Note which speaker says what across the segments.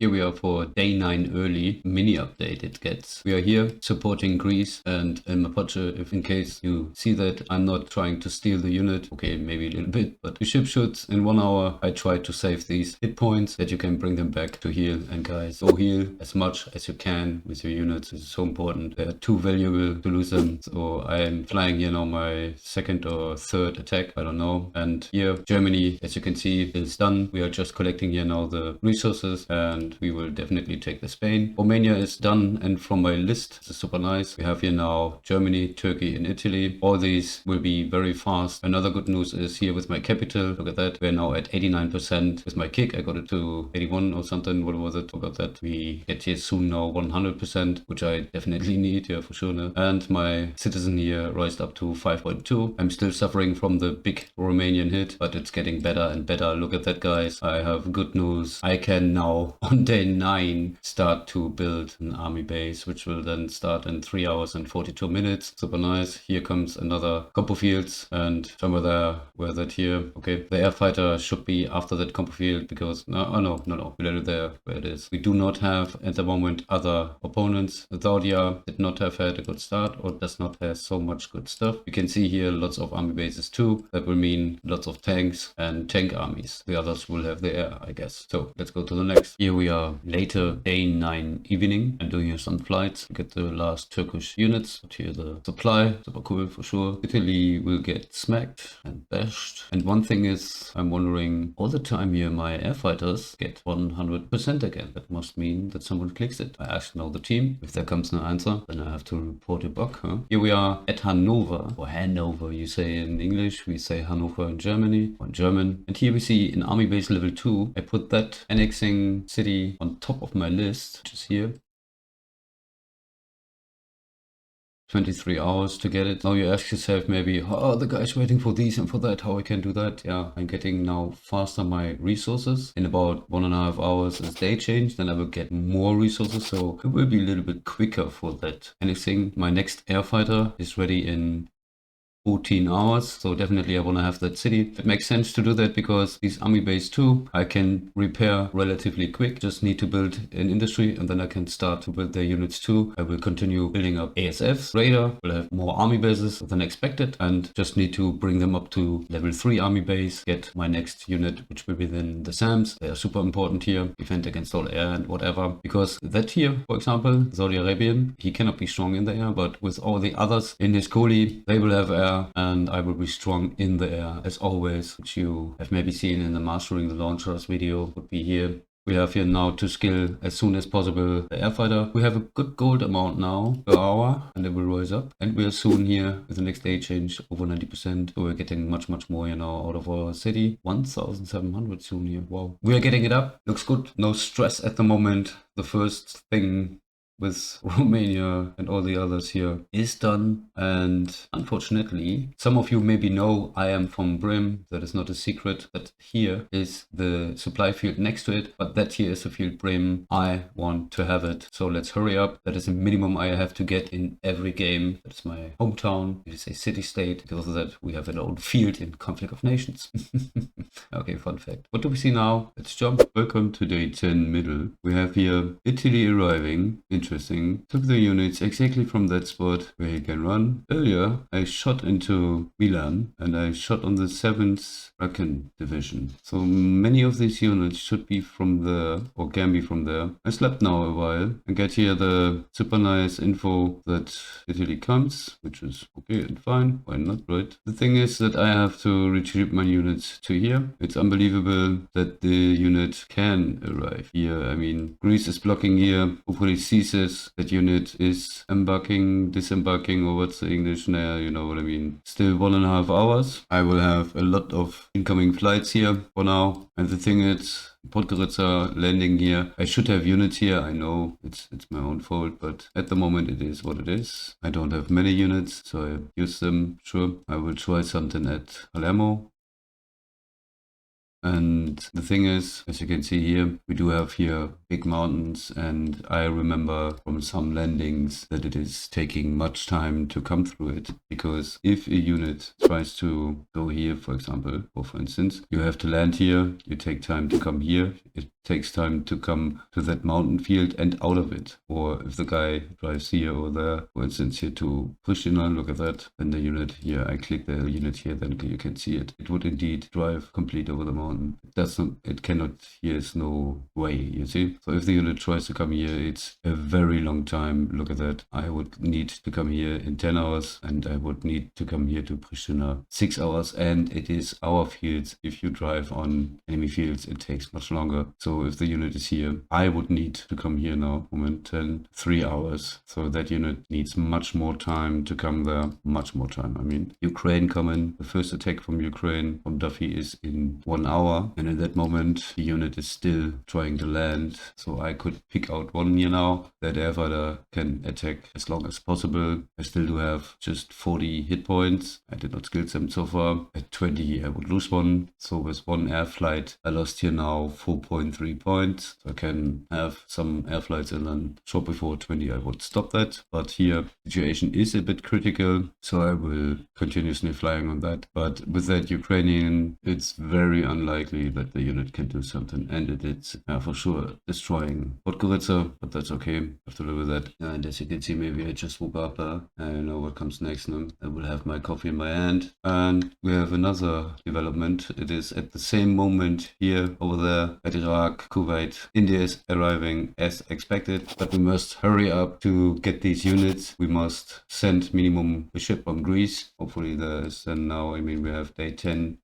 Speaker 1: Here we are for day 9 early, mini update it gets. We are here supporting Greece and Mapoche. If in case you see that, I'm not trying to steal the unit. Okay, maybe a little bit, but the ship shoots in 1 hour. I try to save these hit points that you can bring them back to heal. And guys, go heal as much as you can with your units. It's so important. They are too valuable to lose them. So I am flying here now my second or third attack. I don't know. And here, Germany, as you can see, is done. We are just collecting here now the resources and we will definitely take the Spain. Romania is done, and from my list, this is super nice. We have here now Germany, Turkey and Italy. All these will be very fast. Another good news is here with my capital. Look at that. We're now at 89%. With my kick, I got it to 81 or something. What was it? Forgot that. We get here soon now 100%, which I definitely need, yeah, for sure. No? And my citizen here raised up to 5.2. I'm still suffering from the big Romanian hit, but it's getting better and better. Look at that, guys. I have good news. I can now on day 9 start to build an army base, which will then start in 3 hours and 42 minutes. Super nice. Here comes another compo fields, and somewhere there, where that here. Okay, the air fighter should be after that compo field, because no, we let it there where it is. We do not have at the moment other opponents. Zaudia did not have had a good start, or does not have so much good stuff. You can see here lots of army bases too. That will mean lots of tanks and tank armies. The others will have the air, I guess. So let's go to the next. Here we are later day 9 evening. I'm doing here some flights to get the last Turkish units. But here the supply, super cool for sure. Italy will get smacked and bashed. And one thing is, I'm wondering all the time here my air fighters get 100% again. That must mean that someone clicks it. I ask now the team. If there comes no answer, then I have to report a bug. Here we are at Hanover, or Hanover you say in English. We say Hanover in Germany, or in German. And here we see in army base level 2, I put that annexing city on top of my list, which is here. 23 hours to get it. Now you ask yourself maybe, oh, the guy's waiting for these and for that, how I can do that. Yeah, I'm getting now faster my resources. In about 1.5 hours as day change, then I will get more resources. So it will be a little bit quicker for that. Anything, my next air fighter is ready in 14 hours, so definitely I want to have that city. It makes sense to do that because these army base 2 I can repair relatively quick. Just need to build an industry and then I can start to build their units too. I will continue building up ASFs. Radar will have more army bases than expected and just need to bring them up to level 3 army base, get my next unit, which will be then the SAMs. They are super important here, defend against all air and whatever, because that here, for example, Saudi Arabian, he cannot be strong in the air, but with all the others in his coli, they will have air and I will be strong in the air as always, which you have maybe seen in the Mastering the Launchers video would be here. We have here now to skill as soon as possible the air fighter. We have a good gold amount now per hour and it will rise up. And we are soon here with the next day change over 90%. So we're getting much more, you know, out of our city. 1,700 soon here. Wow. We are getting it up. Looks good. No stress at the moment. The first thing with Romania and all the others here is done. And unfortunately, some of you maybe know I am from Brim. That is not a secret. That here is the supply field next to it, but that here is the field Brim. I want to have it. So let's hurry up. That is a minimum I have to get in every game. That's my hometown. It is a city-state. Because of that, we have an old field in Conflict of Nations. Okay, fun fact. What do we see now? Let's jump. Welcome to day 10 middle. We have here Italy arriving. Interesting. Took the units exactly from that spot where he can run. Earlier, I shot into Milan and I shot on the 7th Rakan division. So many of these units should be from there or can be from there. I slept now a while and get here the super nice info that Italy comes, which is okay and fine. Why not, right? The thing is that I have to retrieve my units to here. It's unbelievable that the unit can arrive here. I mean, Greece is blocking here. Hopefully sees that unit is embarking, disembarking, or what's the English? Nah, you know what I mean. Still 1.5 hours. I will have a lot of incoming flights here for now. And the thing is, Podgorica landing here. I should have units here. I know it's my own fault, but at the moment it is what it is. I don't have many units, so I use them. Sure, I will try something at Palermo. And the thing is, as you can see here, we do have here big mountains, and I remember from some landings that it is taking much time to come through it, because if a unit tries to go here, for example, or for instance, you have to land here, you take time to come here, it takes time to come to that mountain field and out of it. Or if the guy drives here or there, for instance, here to Pristina, look at that, then the unit here, I click the unit here, then you can see it. It would indeed drive complete over the mountain. It doesn't, it cannot, here is no way, you see? So if the unit tries to come here, it's a very long time. Look at that. I would need to come here in 10 hours, and I would need to come here to Pristina 6 hours, and it is our fields. If you drive on enemy fields, it takes much longer. So if the unit is here, I would need to come here now, moment 10, 3 hours. So that unit needs much more time to come there, much more time. I mean, Ukraine coming, the first attack from Ukraine, from Duffy is in 1 hour. And in that moment, the unit is still trying to land. So I could pick out one here now that Air fighter can attack as long as possible. I still do have just 40 hit points. I did not skill them so far. At 20, I would lose one. So with one air flight, I lost here now 4.3 points. So I can have some air flights, and then short before 20, I would stop that. But here, the situation is a bit critical. So I will continuously flying on that. But with that Ukrainian, it's very unlikely that the unit can do something. And it is for sure destroying Podgorica, but that's okay. I have to live with that. And as you can see, maybe I just woke up. I know what comes next now. I will have my coffee in my hand. And we have another development. It is at the same moment here over there at Iraq, Kuwait. India is arriving as expected, but we must hurry up to get these units. We must send minimum a ship from Greece. Hopefully there is, and now, I mean, we have day 10.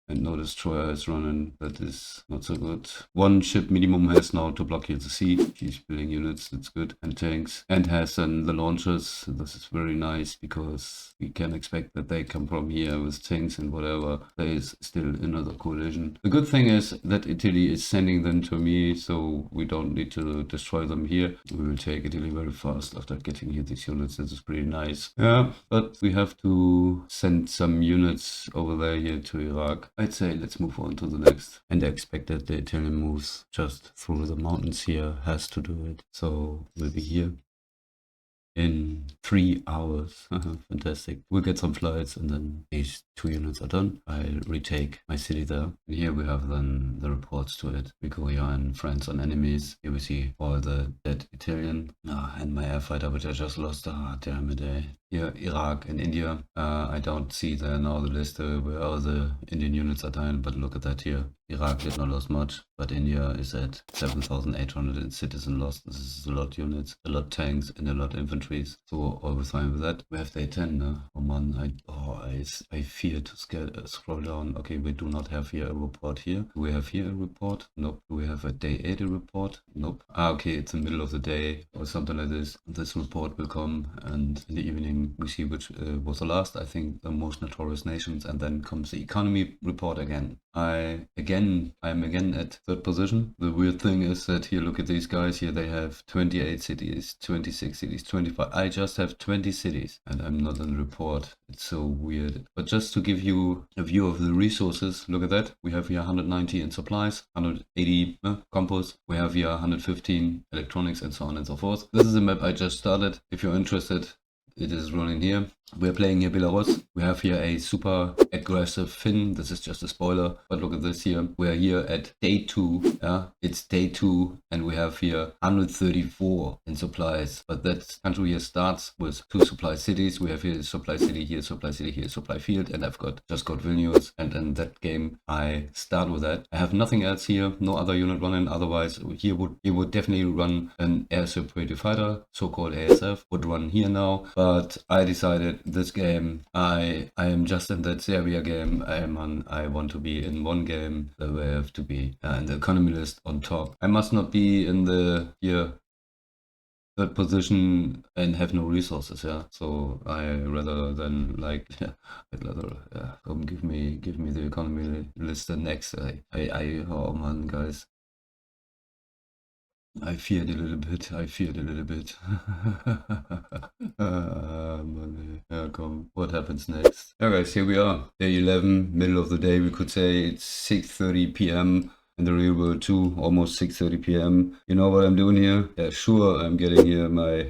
Speaker 1: And no destroyer is running. That is not so good. One ship minimum has now to block here the sea. She's building units, that's good. And tanks. And has then the launchers. This is very nice, because we can expect that they come from here with tanks and whatever. There is still another coalition. The good thing is that Italy is sending them to me, so we don't need to destroy them here. We will take Italy very fast after getting here these units. This is pretty nice. Yeah, but we have to send some units over there here to Iraq. I'd say let's move on to the next. And I expect that the Italian moves just through the mountains here, has to do it. So we'll be here in 3 hours. Fantastic. We'll get some flights, and then these 2 units are done. I'll retake my city there. And here we have then the reports to it. We go here in France on enemies. Here we see all the dead Italian. And my air fighter, which I just lost. Damn it. Here, Iraq and India. I don't see there now the list where all the Indian units are dying, but look at that here. Iraq did not lose much, but India is at 7,800 citizen lost. This is a lot units, a lot tanks, and a lot infantries. So always fine with that. We have day 10. Oh man, I fear to scroll down. Okay, we do not have here a report here. Do we have here a report? Nope. Do we have a day 8 report? Nope. Okay, it's the middle of the day or something like this. This report will come, and in the evening we see which was the last. I think the most notorious nations, and then comes the economy report again. I'm again at 3rd position. The weird thing is that here, look at these guys here. They have 28 cities, 26 cities, 25. I just have 20 cities, and I'm not in the report. It's so weird. But just to give you a view of the resources, look at that. We have here 190 in supplies, 180 compost. We have here 115 electronics, and so on and so forth. This is a map I just started. If you're interested, it is running here. We're playing here Belarus. We have here a super aggressive Finn. This is just a spoiler, but look at this here. We're here at day 2. Yeah, it's day 2, and we have here 134 in supplies. But that country here starts with 2 supply cities. We have here supply city, here supply city, here supply field, and I've just got Vilnius. And in that game, I start with that. I have nothing else here, no other unit running. Otherwise, here would definitely run an air superiority fighter, so-called ASF, would run here now. But I decided this game, I am just in that Serbia game. I want to be in one game, so I have to be in the economy list on top. I must not be in the here 3rd position and have no resources. Yeah, so I rather than like I'd rather come give me the economy list the next. Oh man, guys. I feared a little bit. I feared a little bit. Yeah, come. What happens next? Yeah, guys, here we are. Day 11, middle of the day. We could say it's 6:30 p.m. in the real world too. Almost 6:30 p.m. You know what I'm doing here? Yeah, sure. I'm getting here my.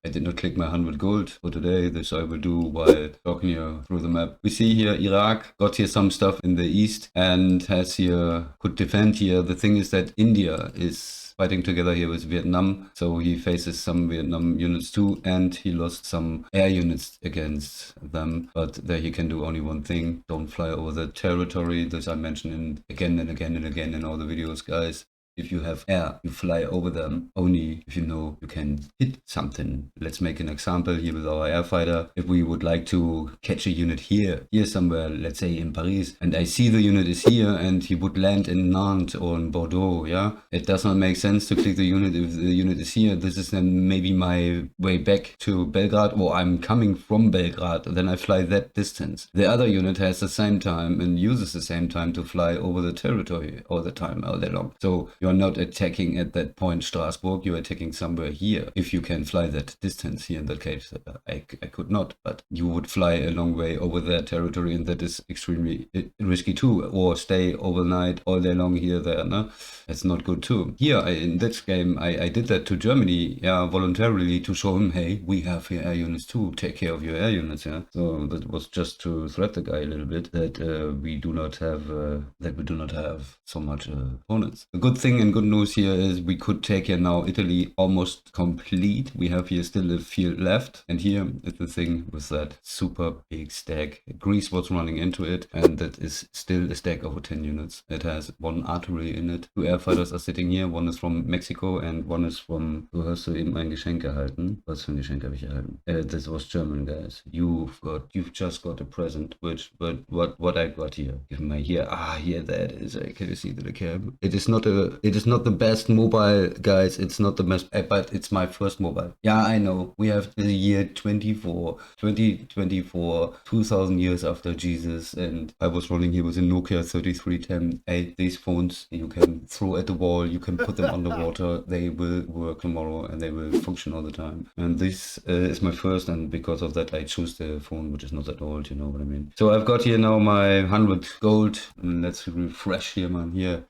Speaker 1: I did not click my 100 gold for today. This I will do while talking here through the map. We see here Iraq got here some stuff in the east and has here could defend here. The thing is that India is fighting together here with Vietnam, so he faces some Vietnam units too, and he lost some air units against them, but there he can do only one thing: don't fly over the territory. This I mentioned again and again and again in all the videos, guys. If you have air, you fly over them only if you know you can hit something. Let's make an example here with our air fighter. If we would like to catch a unit here somewhere, let's say in Paris, and I see the unit is here and he would land in Nantes or in Bordeaux, yeah? It does not make sense to click the unit if the unit is here. This is then maybe my way back to Belgrade, or I'm coming from Belgrade, then I fly that distance. The other unit has the same time and uses the same time to fly over the territory all the time, all day long. So you're not attacking at that point Strasbourg, you're attacking somewhere here. If you can fly that distance here in that case, I could not, but you would fly a long way over their territory, and that is extremely risky too, or stay overnight all day long here, there, no? That's not good too. Here, in this game, I did that to Germany, yeah, voluntarily to show him, hey, we have here air units too, take care of your air units, yeah? So that was just to threat the guy a little bit, that we do not have so much opponents. The good thing and good news here is we could take here now Italy almost complete. We have here still a field left, and here is the thing with that super big stack. Greece was running into it, and that is still a stack over 10 units. It has one artillery in it. 2 air fighters are sitting here. One is from Mexico and one is from... Du hast du eben ein Geschenk erhalten. Was für ein Geschenk habe ich erhalten? This was German, guys. You've just got a present. What I got here? Give me here. Ah, here that is. Can you see the cam? It is not the best mobile, guys. It's not the best, but it's my first mobile. Yeah, I know. We have the year 2024, 2000 years after Jesus, and I was running here with a Nokia 3310. These phones you can throw at the wall, you can put them underwater. They will work tomorrow and they will function all the time. And this is my first, and because of that, I choose the phone, which is not that old. You know what I mean? So I've got here now my 100 gold. Let's refresh here, man. Here.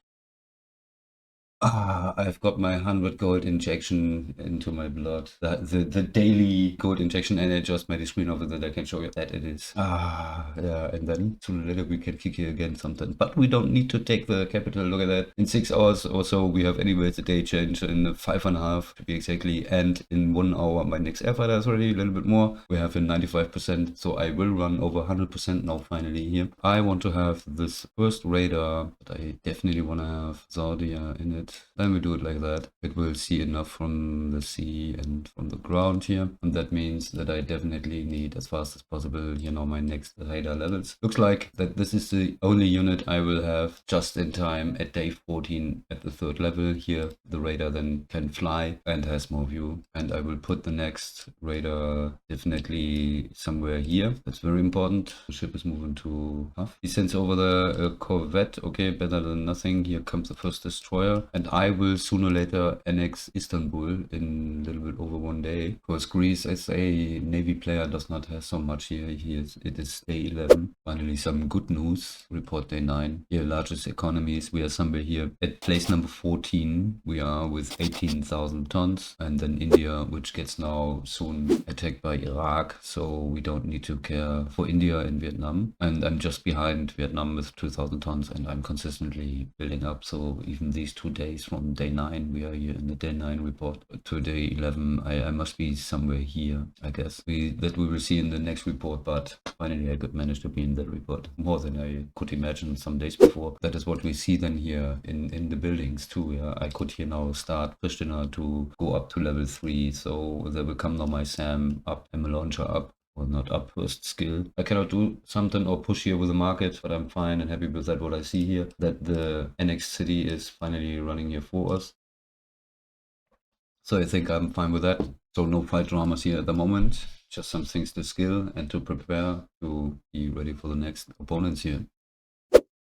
Speaker 1: I've got my 100 gold injection into my blood. The daily gold injection, and I just made a screen of it that I can show you that it is. Yeah, and then sooner or later we can kick here again something. But we don't need to take the capital. Look at that. In 6 hours or so, we have anyways a day change in 5.5 to be exactly. And in 1 hour, my next air fighter is already a little bit more. We have a 95%, so I will run over 100% now finally here. I want to have this first radar, but I definitely want to have Zardia in it. Then we do it like that. It will see enough from the sea and from the ground here. And that means that I definitely need, as fast as possible, you know, my next radar levels. Looks like that this is the only unit I will have just in time at day 14 at the 3rd level. Here the radar then can fly and has more view. And I will put the next radar definitely somewhere here. That's very important. The ship is moving to Huff. He sends over the corvette. Okay, better than nothing. Here comes the first destroyer. And I will sooner or later annex Istanbul in a little bit over 1 day. Because Greece as a Navy player does not have so much here. It is day 11. Finally some good news. Report day 9. Here largest economies. We are somewhere here at place number 14. We are with 18,000 tons. And then India, which gets now soon attacked by Iraq. So we don't need to care for India and Vietnam. And I'm just behind Vietnam with 2,000 tons, and I'm consistently building up. So even these 2 days from day 9, we are here in the day 9 report to day 11. I must be somewhere here, I guess. That we will see in the next report, but finally I could manage to be in that report more than I could imagine some days before. That is what we see then here in the buildings too. Yeah, I could here now start Pristina to go up to level 3, so there will come now my SAM up and my launcher up. Well, not up first skill. I cannot do something or push here with the market, but I'm fine and happy with that. What I see here, that the annexed city is finally running here for us. So I think I'm fine with that. So no fight dramas here at the moment. Just some things to skill and to prepare to be ready for the next opponents here.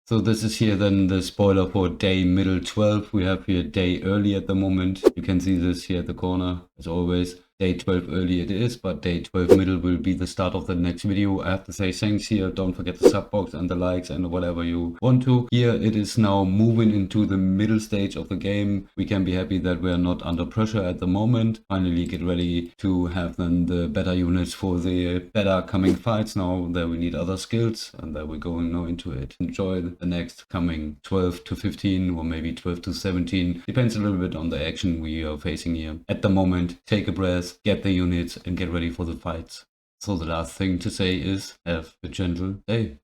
Speaker 1: So this is here then the spoiler for day middle 12. We have here day early at the moment. You can see this here at the corner as always. Day 12 early it is, but day 12 middle will be the start of the next video. I have to say thanks here. Don't forget the sub box and the likes and whatever you want to. Here it is now moving into the middle stage of the game. We can be happy that we are not under pressure at the moment. Finally get ready to have then the better units for the better coming fights now that we need other skills, and that we're going now into it. Enjoy the next coming 12 to 15 or maybe 12 to 17. Depends a little bit on the action we are facing here. At the moment, take a breath, get the units and get ready for the fights. So the last thing to say is have a gentle day.